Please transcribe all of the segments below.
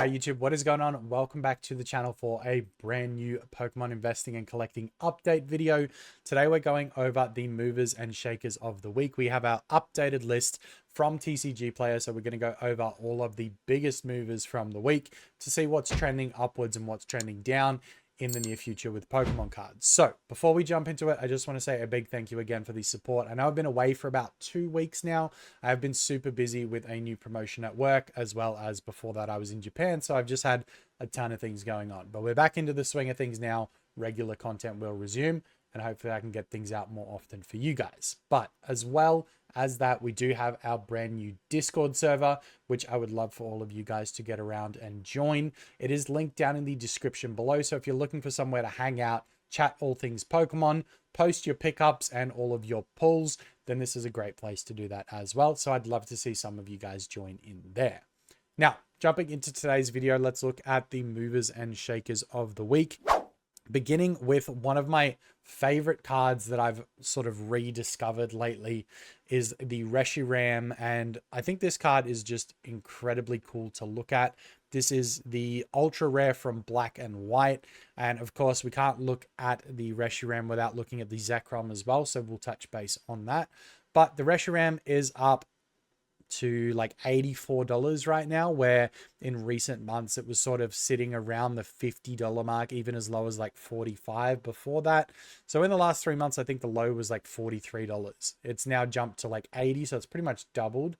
YouTube, what is going on? Welcome back to the channel for a brand new Pokemon investing and collecting update video. Today we're going over the movers and shakers of the week. We have our updated list from TCG Player, so we're going to go over all of the biggest movers from the week to see what's trending upwards and what's trending down in the near future with Pokemon cards. So before we jump into it, I just want to say a big thank you again for the support. I know I've been away for about 2 weeks now. I've been super busy with a new promotion at work, as well as before that I was in Japan. So I've just had a ton of things going on, but we're back into the swing of things now. Regular content will resume, and hopefully I can get things out more often for you guys. But as well as that, we do have our brand new Discord server, which I would love for all of you guys to get around and join. It is linked down in the description below. So if you're looking for somewhere to hang out, chat all things Pokemon, post your pickups and all of your pulls, then this is a great place to do that as well. So I'd love to see some of you guys join in there. Now, jumping into today's video, let's look at the movers and shakers of the week. Beginning with one of my favorite cards that I've sort of rediscovered lately is the Reshiram, and I think this card is just incredibly cool to look at. This is the ultra rare from Black and White, and of course we can't look at the Reshiram without looking at the Zekrom as well, so we'll touch base on that. But the Reshiram is up to like $84 right now, where in recent months it was sort of sitting around the $50 mark, even as low as like $45 before that. So in the last 3 months, I think the low was like $43. It's now jumped to like 80, so it's pretty much doubled,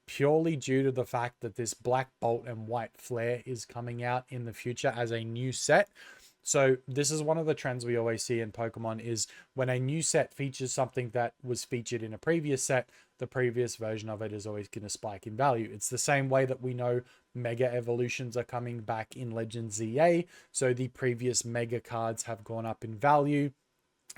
purely due to the fact that this Black Bolt and White Flare is coming out in the future as a new set. So this is one of the trends we always see in Pokemon, is when a new set features something that was featured in a previous set, the previous version of it is always going to spike in value. It's the same way that we know Mega Evolutions are coming back in Legends ZA. So the previous Mega cards have gone up in value.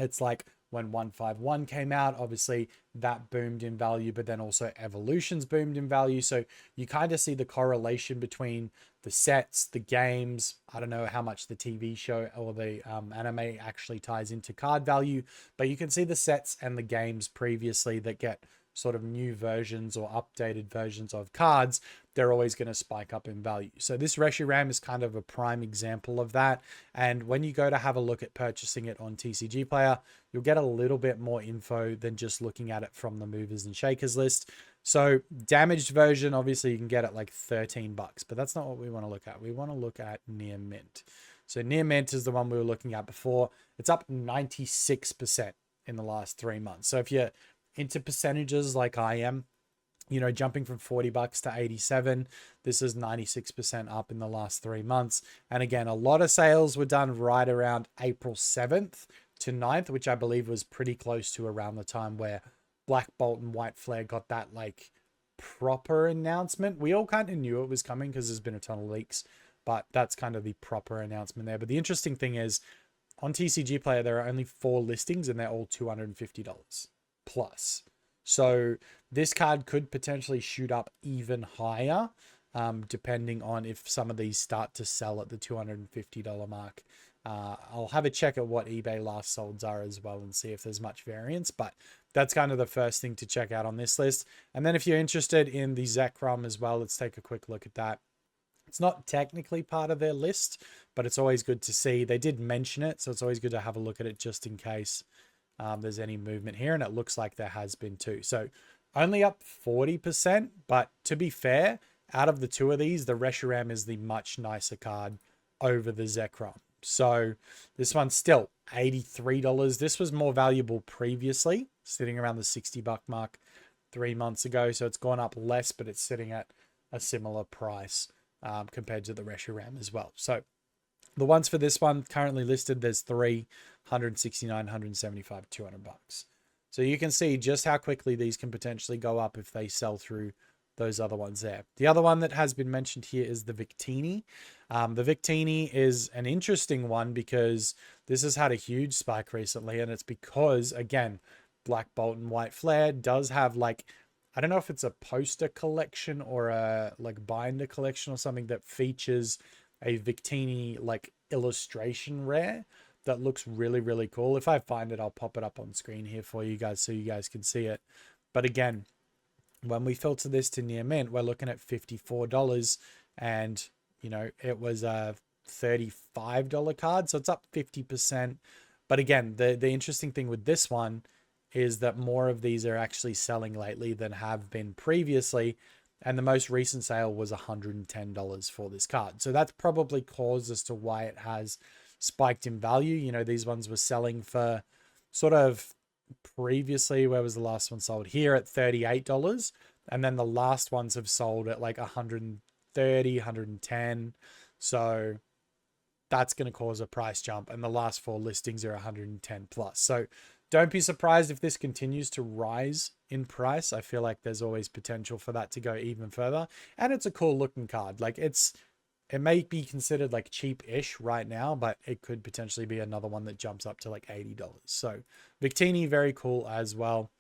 It's like when 151 came out, obviously that boomed in value, but then also Evolutions boomed in value. So you kind of see the correlation between the sets, the games. I don't know how much the TV show or the anime actually ties into card value, but you can see the sets and the games previously that get sort of new versions or updated versions of cards, they're always going to spike up in value. So this Reshiram is kind of a prime example of that. And when you go to have a look at purchasing it on TCG Player, you'll get a little bit more info than just looking at it from the movers and shakers list. So damaged version, obviously you can get it like $13, but that's not what we want to look at. We want to look at near mint. So near mint is the one we were looking at before. It's up 96% in the last 3 months. So if you're into percentages like I am, you know, jumping from $40 to 87, this is 96% up in the last 3 months. And again, a lot of sales were done right around April 7th to 9th, which I believe was pretty close to around the time where Black Bolt and White Flare got that like proper announcement. We all kind of knew it was coming because there's been a ton of leaks, but that's kind of the proper announcement there. But the interesting thing is, on TCG Player, there are only 4 listings and they're all $250 plus. So this card could potentially shoot up even higher, depending on if some of these start to sell at the $250 mark. I'll have a check at what eBay last solds are as well and see if there's much variance, but that's kind of the first thing to check out on this list. And then if you're interested in the Zekrom as well, let's take a quick look at that. It's not technically part of their list, but it's always good to see. They did mention it, so it's always good to have a look at it just in case there's any movement here, and it looks like there has been too. So only up 40%, but to be fair, out of the two of these, the Reshiram is the much nicer card over the Zekrom. So this one's still $83. This was more valuable previously, sitting around the $60 mark 3 months ago. So it's gone up less, but it's sitting at a similar price compared to the Reshiram as well. So the ones for this one currently listed, there's 3, 169, 175, $200. So you can see just how quickly these can potentially go up if they sell through those other ones there. The other one that has been mentioned here is the Victini. The Victini is an interesting one because this has had a huge spike recently, and it's because, again, Black Bolt and White Flare does have like, I don't know if it's a poster collection or a like binder collection or something that features a Victini like illustration rare that looks really, really cool. If I find it, I'll pop it up on screen here for you guys so you guys can see it. But again, when we filter this to near mint, we're looking at $54, and you know, it was a $35 card, so it's up 50%. But again, the interesting thing with this one is that more of these are actually selling lately than have been previously. And the most recent sale was $110 for this card. So that's probably caused as to why it has spiked in value. You know, these ones were selling for sort of previously, where was the last one sold? Here at $38. And then the last ones have sold at like 130, 110. So that's going to cause a price jump. And the last 4 listings are 110 plus. So don't be surprised if this continues to rise in price. I feel like there's always potential for that to go even further. And it's a cool looking card. Like it may be considered like cheap-ish right now, but it could potentially be another one that jumps up to like $80. So Victini, very cool as well.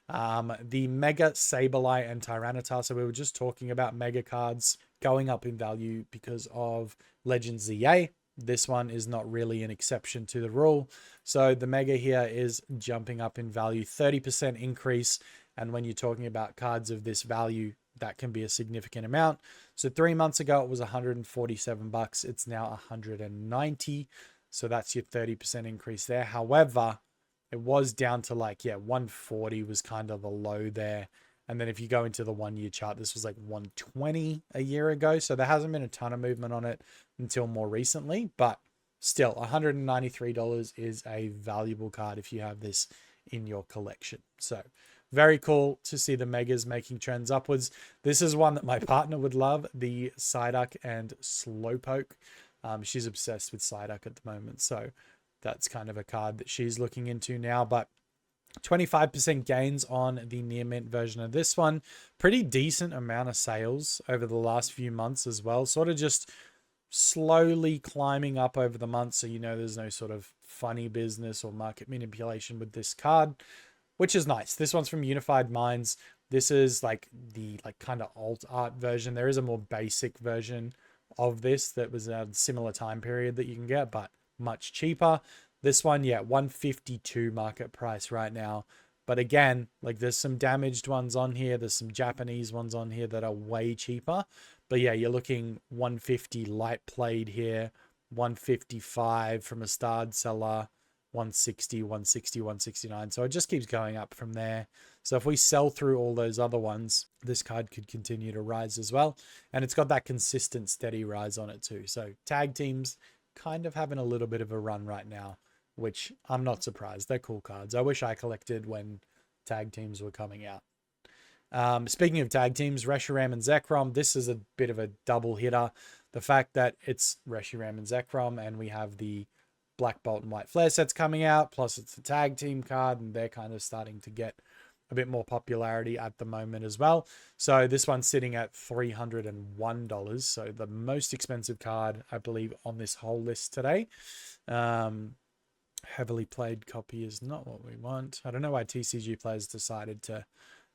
The Mega Sableye and Tyranitar. So we were just talking about Mega cards going up in value because of Legends ZA. This one is not really an exception to the rule. So the Mega here is jumping up in value, 30% increase. And when you're talking about cards of this value, that can be a significant amount. So 3 months ago, it was $147. It's now $190. So that's your 30% increase there. However, it was down to like, 140 was kind of a low there. And then if you go into the 1 year chart, this was like 120 a year ago. So there hasn't been a ton of movement on it until more recently, but still $193 is a valuable card if you have this in your collection. So very cool to see the Megas making trends upwards. This is one that my partner would love, the Psyduck and Slowpoke. She's obsessed with Psyduck at the moment. So that's kind of a card that she's looking into now, but 25% gains on the near mint version of this one. Pretty decent amount of sales over the last few months as well. Sort of just slowly climbing up over the months. So, you know, there's no sort of funny business or market manipulation with this card, which is nice. This one's from Unified Minds. This is like the kind of alt art version. There is a more basic version of this that was a similar time period that you can get, but much cheaper. This one, $152 market price right now. But again, like there's some damaged ones on here. There's some Japanese ones on here that are way cheaper. But yeah, you're looking 150 light played here, 155 from a starred seller, 160, 160, 169. So it just keeps going up from there. So if we sell through all those other ones, this card could continue to rise as well. And it's got that consistent, steady rise on it too. So tag teams kind of having a little bit of a run right now, which I'm not surprised. They're cool cards. I wish I collected when tag teams were coming out. Speaking of tag teams, Reshiram and Zekrom, this is a bit of a double hitter. The fact that it's Reshiram and Zekrom and we have the Black Bolt and White Flare sets coming out, plus it's the tag team card, and they're kind of starting to get a bit more popularity at the moment as well. So this one's sitting at $301. So the most expensive card, I believe, on this whole list today. Heavily played copy is not what we want. I don't know why TCG players decided to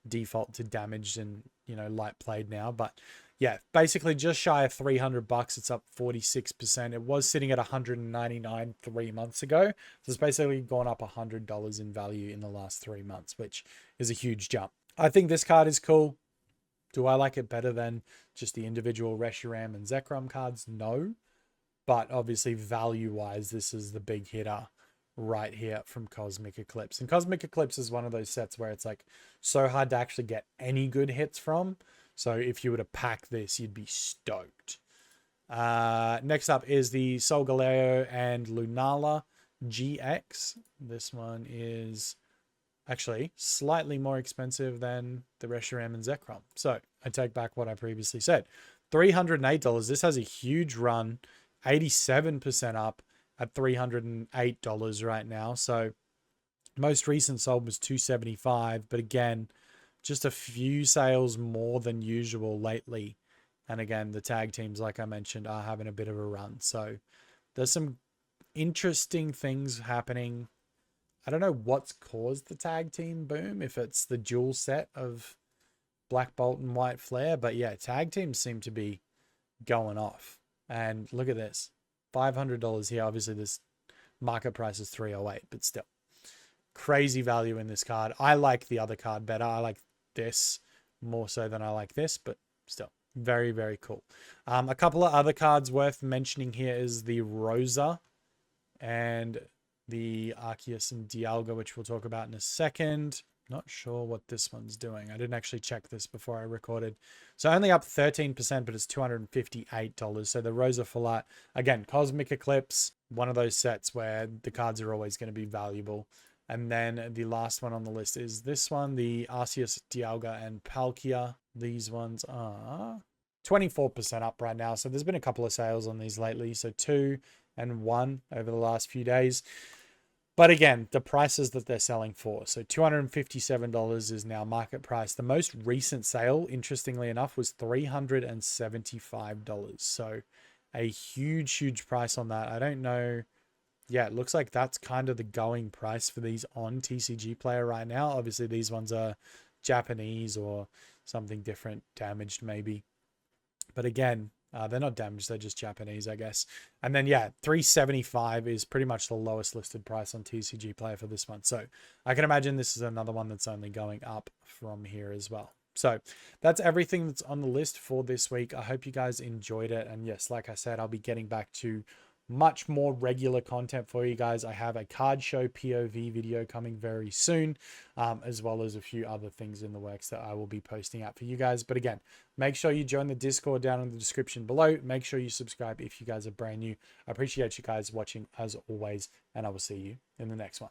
default to damaged and, you know, light played now, but yeah, basically just shy of $300. It's up 46%. It was sitting at $199 3 months ago. So it's basically gone up $100 in value in the last 3 months, which is a huge jump. I think this card is cool. Do I like it better than just the individual Reshiram and Zekrom cards? No. But obviously value-wise, this is the big hitter right here from Cosmic Eclipse. And Cosmic Eclipse is one of those sets where it's like so hard to actually get any good hits from. So if you were to pack this, you'd be stoked. Next up is the Solgaleo and Lunala GX. This one is actually slightly more expensive than the Reshiram and Zekrom. So I take back what I previously said. $308. This has a huge run, 87% up at $308 right now. So most recent sold was $275, but again, just a few sales more than usual lately. And again, the tag teams, like I mentioned, are having a bit of a run. So there's some interesting things happening. I don't know what's caused the tag team boom, if it's the dual set of Black Bolt and White Flare, but yeah, tag teams seem to be going off. And look at this, $500 here. Obviously this market price is $308, but still crazy value in this card. I like the other card better. I like this more so than I like this, but still Very, very cool. A couple of other cards worth mentioning here is the Rosa and the Arceus and Dialga, which we'll talk about in a second. Not sure what this one's doing. I didn't actually check this before I recorded. So only up 13%, but it's $258. So the Rosa Full Art, again, Cosmic Eclipse, one of those sets where the cards are always going to be valuable. And then the last one on the list is this one, the Arceus, Dialga, and Palkia. These ones are 24% up right now. So there's been a couple of sales on these lately. So 2 and 1 over the last few days. But again, the prices that they're selling for. So $257 is now market price. The most recent sale, interestingly enough, was $375. So a huge, huge price on that. I don't know. Yeah, it looks like that's kind of the going price for these on TCG Player right now. Obviously, these ones are Japanese or something different, damaged maybe. But again, they're not damaged, they're just Japanese, I guess. And then, yeah, $375 is pretty much the lowest listed price on TCG Player for this one. So I can imagine this is another one that's only going up from here as well. So that's everything that's on the list for this week. I hope you guys enjoyed it. And yes, like I said, I'll be getting back to much more regular content for you guys. I have a card show POV video coming very soon, as well as a few other things in the works that I will be posting out for you guys. But again, make sure you join the Discord down in the description below. Make sure you subscribe if you guys are brand new. I appreciate you guys watching as always, and I will see you in the next one.